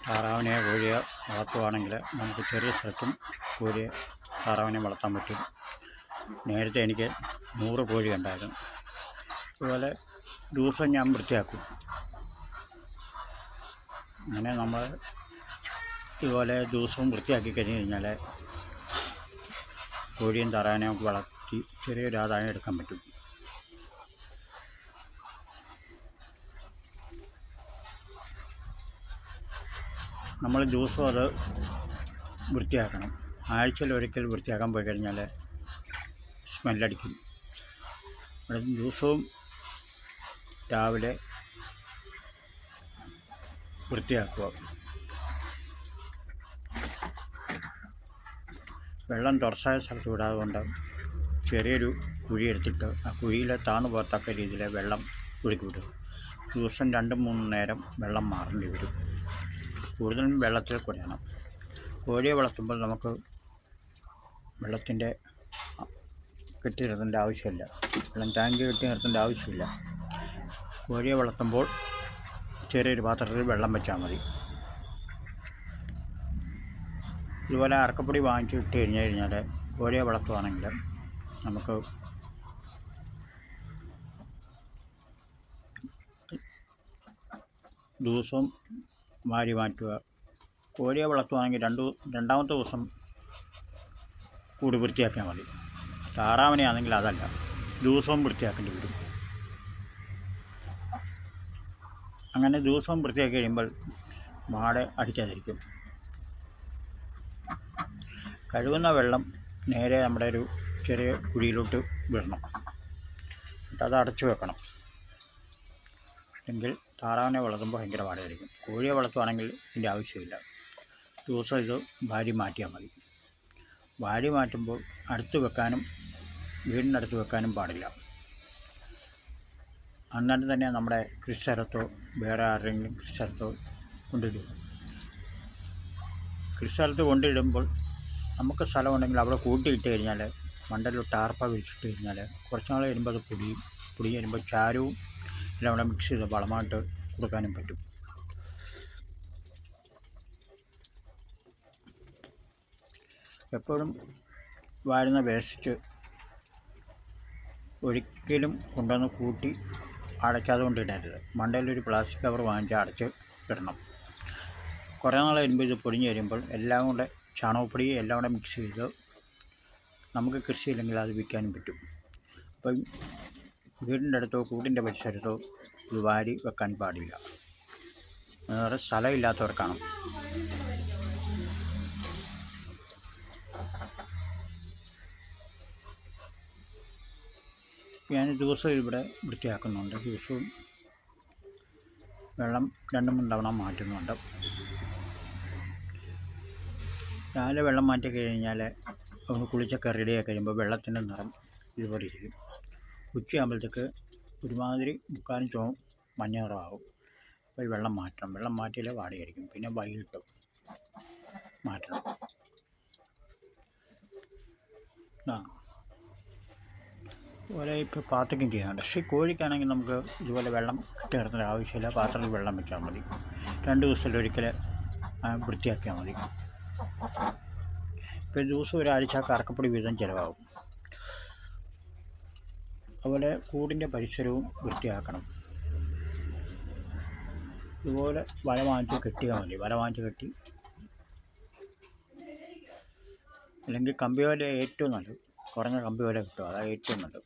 താറാവിനെ കോഴിയെ വളർത്തുകയാണെങ്കിൽ നമുക്ക് ചെറിയ സ്ഥലത്തും കോഴിയെ താറാവിനെ വളർത്താൻ പറ്റും. നേരത്തെ എനിക്ക് 100 കോഴി ഉണ്ടായിരുന്നു. അതുപോലെ ദിവസം ഞാൻ വൃത്തിയാക്കും. അങ്ങനെ നമ്മൾ ഇതുപോലെ ദിവസവും വൃത്തിയാക്കി കഴിഞ്ഞ് കഴിഞ്ഞാൽ കോഴിയും താറാവിനെ നമുക്ക് വളർത്തി ചെറിയൊരു ആദായം എടുക്കാൻ പറ്റും. നമ്മൾ ദിവസവും അത് വൃത്തിയാക്കണം. ആഴ്ചയിൽ ഒരിക്കൽ വൃത്തിയാക്കാൻ പോയി കഴിഞ്ഞാൽ സ്മെല്ലടിക്കും. ദിവസവും രാവിലെ വൃത്തിയാക്കുക. വെള്ളം തുറസായ സ്ഥലത്ത് വിടാതെ കൊണ്ട് ചെറിയൊരു കുഴി എടുത്തിട്ട് ആ കുഴിയിൽ താന്നു പോകത്തക്ക രീതിയിൽ വെള്ളം ഒഴുക്കി വിടുക. ദിവസം 2-3 നേരം വെള്ളം മാറേണ്ടി വരും. കൂടുതലും വെള്ളത്തിൽ കുഴയണം. കോഴിയെ വളർത്തുമ്പോൾ നമുക്ക് വെള്ളത്തിൻ്റെ കെട്ടി നിർത്തേണ്ട ആവശ്യമില്ല. വെള്ളം ടാങ്ക് കെട്ടി നിർത്തേണ്ട ആവശ്യമില്ല. കോഴിയെ വളർത്തുമ്പോൾ ചെറിയൊരു പാത്രത്തിൽ വെള്ളം വെച്ചാൽ മതി. ഇതുപോലെ അറക്കപ്പൊടി വാങ്ങിച്ച് ഇട്ട് കഴിഞ്ഞാൽ കോഴിയെ വളർത്തുകയാണെങ്കിൽ നമുക്ക് ദിവസവും വാരി മാറ്റുക. കോഴിയെ വളർത്തുകയാണെങ്കിൽ രണ്ടാമത്തെ ദിവസം കൂടി വൃത്തിയാക്കിയാൽ മതി. താറാവിനെ ആണെങ്കിൽ അതല്ല, ദിവസവും വൃത്തിയാക്കേണ്ടി വരും. അങ്ങനെ ദിവസവും വൃത്തിയാക്കി കഴിയുമ്പോൾ വാട അടിക്കാതിരിക്കും. കഴുകുന്ന വെള്ളം നേരെ നമ്മുടെ ഒരു ചെറിയ കുഴിയിലോട്ട് വിടണം. എന്നിട്ട് അത് അടച്ചു വെക്കണം. എങ്കിൽ താറാവിനെ വളർത്തുമ്പോൾ ഭയങ്കര വാടയായിരിക്കും. കോഴിയെ വളർത്തുകയാണെങ്കിൽ ഇതിൻ്റെ ആവശ്യമില്ല. ദിവസം ഇത് വാരി മാറ്റിയാൽ മതി. വാരി മാറ്റുമ്പോൾ അടുത്ത് വെക്കാനും വീടിനടുത്ത് വെക്കാനും പാടില്ല. അന്നേരം തന്നെ നമ്മുടെ കൃഷി സ്ഥലത്തോ വേറെ ആരുടെയെങ്കിലും കൃഷി സ്ഥലത്തോ കൊണ്ടിടുക. കൃഷി സ്ഥലത്ത് കൊണ്ടിടുമ്പോൾ നമുക്ക് സ്ഥലമുണ്ടെങ്കിൽ അവിടെ കൂട്ടിയിട്ട് കഴിഞ്ഞാൽ മണ്ടയിൽ ടാർപ്പ വിരിച്ചിട്ട് കഴിഞ്ഞാൽ കുറച്ച് നാൾ വരുമ്പോൾ അത് പൊടി വരുമ്പോൾ ചാരവും എല്ലാം കൂടെ മിക്സ് ചെയ്ത് വളമായിട്ട് കൊടുക്കാനും പറ്റും. എപ്പോഴും വാരുന്ന വേസ്റ്റ് ഒരിക്കലും കൊണ്ടുവന്ന് കൂട്ടി അടയ്ക്കാതെ കൊണ്ടിടരുത്. മണ്ടയിലൊരു പ്ലാസ്റ്റിക് കവർ വാങ്ങിച്ച് അടച്ച് ഇടണം. കുറേ നാൾ വരുമ്പോൾ ഇത് പൊടിഞ്ഞ് വരുമ്പോൾ എല്ലാം കൂടെ ചാണകപ്പൊടി എല്ലാം കൂടെ മിക്സ് ചെയ്ത് നമുക്ക് കൃഷിയില്ലെങ്കിൽ അത് വിൽക്കാനും പറ്റും. അപ്പം വീടിൻ്റെ അടുത്തോ കൂട്ടിൻ്റെ പരിസരത്തോ ഇത് വാരി വെക്കാൻ പാടില്ല. വേറെ സ്ഥലമില്ലാത്തവർക്കാണ്. ഞാൻ ദിവസവും ഇവിടെ വൃത്തിയാക്കുന്നുണ്ട്. ദിവസവും വെള്ളം 2-3 തവണ മാറ്റുന്നുണ്ട്. രാവിലെ വെള്ളം മാറ്റി കഴിഞ്ഞാൽ ഒന്ന് കുളിച്ചൊക്കെ റെഡിയായി കഴിയുമ്പോൾ വെള്ളത്തിൻ്റെ നിറം ഇതുപോലെ ഇരിക്കും. ഉച്ചയാകുമ്പോഴത്തേക്ക് ഒരുമാതിരി മുക്കാലും മഞ്ഞ നിറമാകും. അപ്പോൾ വെള്ളം മാറ്റണം. വെള്ളം മാറ്റിയാലേ വാടയായിരിക്കും. പിന്നെ വൈകിട്ട് മാറ്റണം. അതുപോലെ ഇപ്പോൾ പാത്രക്കും ചെയ്യാനുണ്ട്. പക്ഷേ കോഴിക്കാണെങ്കിൽ നമുക്ക് ഇതുപോലെ വെള്ളം ഇട്ട് കിടത്തേണ്ട ആവശ്യമില്ല. പാത്രത്തിൽ വെള്ളം വെച്ചാൽ മതി. 2 ദിവസത്തിലൊരിക്കൽ വൃത്തിയാക്കിയാൽ മതി. ഇപ്പോൾ ദിവസം ഒരാഴ്ച കറക്കപ്പൊടി വീതം ചിലവാകും. അതുപോലെ കൂടിൻ്റെ പരിസരവും വൃത്തിയാക്കണം. ഇതുപോലെ വല വാങ്ങിച്ച് കെട്ടിയാൽ മതി. വല വാങ്ങിച്ച് കെട്ടി, അല്ലെങ്കിൽ കമ്പി വല ഏറ്റവും നല്ലത്. കുറഞ്ഞ കമ്പി വല കിട്ടും, അതാണ് ഏറ്റവും നല്ലത്.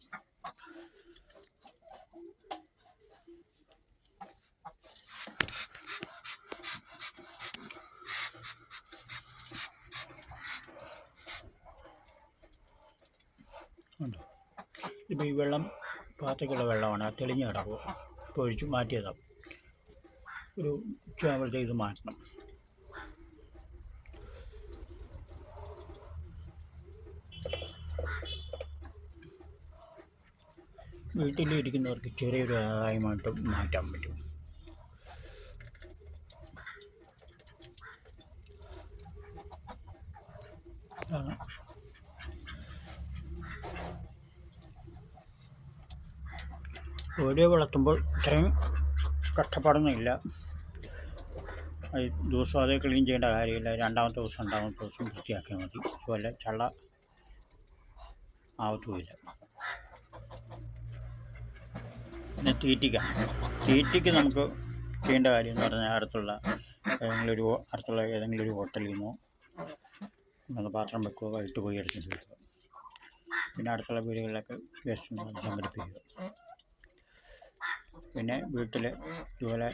ഇപ്പോൾ ഈ വെള്ളം പാത്രക്കുള്ള വെള്ളമാണ്, തെളിഞ്ഞ് കിടക്കുക. ഇപ്പോൾ ഒഴിച്ച് മാറ്റിയതാണ്. ഒരു ഉച്ചയാകുമ്പോഴത്തേക്ക് ഇത് മാറ്റണം. വീട്ടിലിരിക്കുന്നവർക്ക് ചെറിയൊരു ആദായമായിട്ട് മാറ്റാൻ പറ്റും. കോഴിയെ വളർത്തുമ്പോൾ ഇത്രയും കഷ്ടപ്പാടൊന്നുമില്ല. അത് ദിവസം അത് ക്ലീൻ ചെയ്യേണ്ട കാര്യമില്ല. രണ്ടാമത്തെ ദിവസം വൃത്തിയാക്കിയാൽ മതി. അതുപോലെ ചള്ള ആവത്തുമില്ല. പിന്നെ തീറ്റയ്ക്ക് നമുക്ക് ചെയ്യേണ്ട കാര്യം എന്ന് പറഞ്ഞാൽ അടുത്തുള്ള ഏതെങ്കിലും ഒരു ഹോട്ടലിൽ നിന്നോ പാത്രം വെക്കുകയോ വൈകിട്ട് പോയി എടുത്തിട്ട് വരിക. പിന്നെ അടുത്തുള്ള വീടുകളിലൊക്കെ വേസ്റ്റ് അത് സംഘടിപ്പിക്കുക. പിന്നെ വീട്ടിൽ ഇതുപോലെ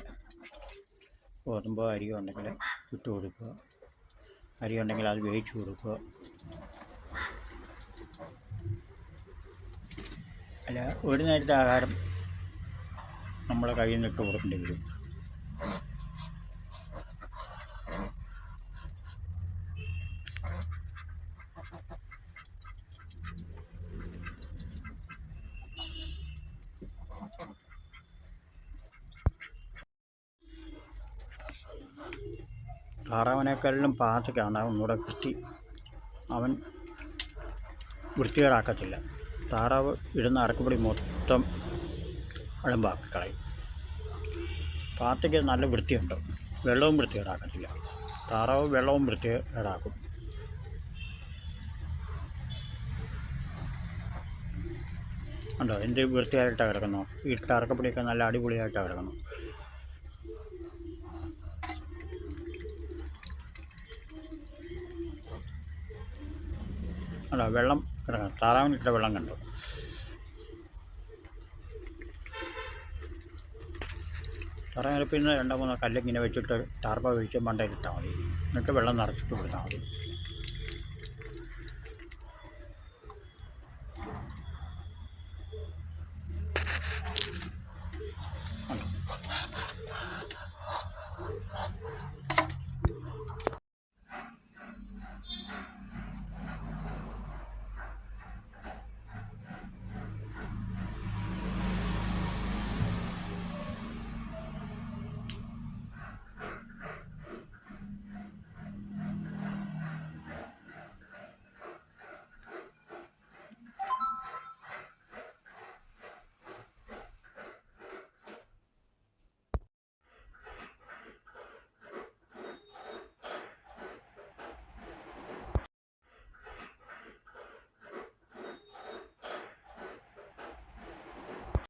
ഗോതമ്പോ അരിയോ ഉണ്ടെങ്കിൽ ഇട്ട് കൊടുക്കുക. അരി ഉണ്ടെങ്കിൽ അത് വേവിച്ച് കൊടുക്കുക. അല്ല, ഒരു നേരത്തെ ആഹാരം നമ്മളെ കയ്യിൽ നിന്ന് ഇട്ട് കൊടുക്കേണ്ടി വരും. താറാവിനേക്കാളിലും പാത്തയ്ക്കാണ് ഒന്നുകൂടെ അവൻ വൃത്തികേടാക്കത്തില്ല. താറാവ് ഇടുന്ന അറക്കപ്പൊടി മൊത്തം അലമ്പാക്കി കളയും. പാത്തയ്ക്ക് നല്ല വൃത്തിയുണ്ട്, വെള്ളവും വൃത്തികേടാക്കത്തില്ല. താറാവ് വെള്ളവും വൃത്തികേടാക്കും. ഉണ്ടോ എന്ത് വൃത്തിയായിട്ടാണ് കിടക്കുന്നു. ഈ അറക്കപ്പൊടിയൊക്കെ നല്ല അടിപൊളിയായിട്ടാണ് കിടക്കുന്നു. അല്ല, വെള്ളം കിടക്കണം. താറാവിനിട്ട വെള്ളം കണ്ടു. താറാവിന് പിന്നെ 2-3 കല്ലിങ്ങനെ വെച്ചിട്ട് ടാർപ്പ ഒഴിച്ച് മണ്ടയിലിട്ടാൽ മതി. എന്നിട്ട് വെള്ളം നിറച്ചിട്ട് കൊടുത്താൽ മതി.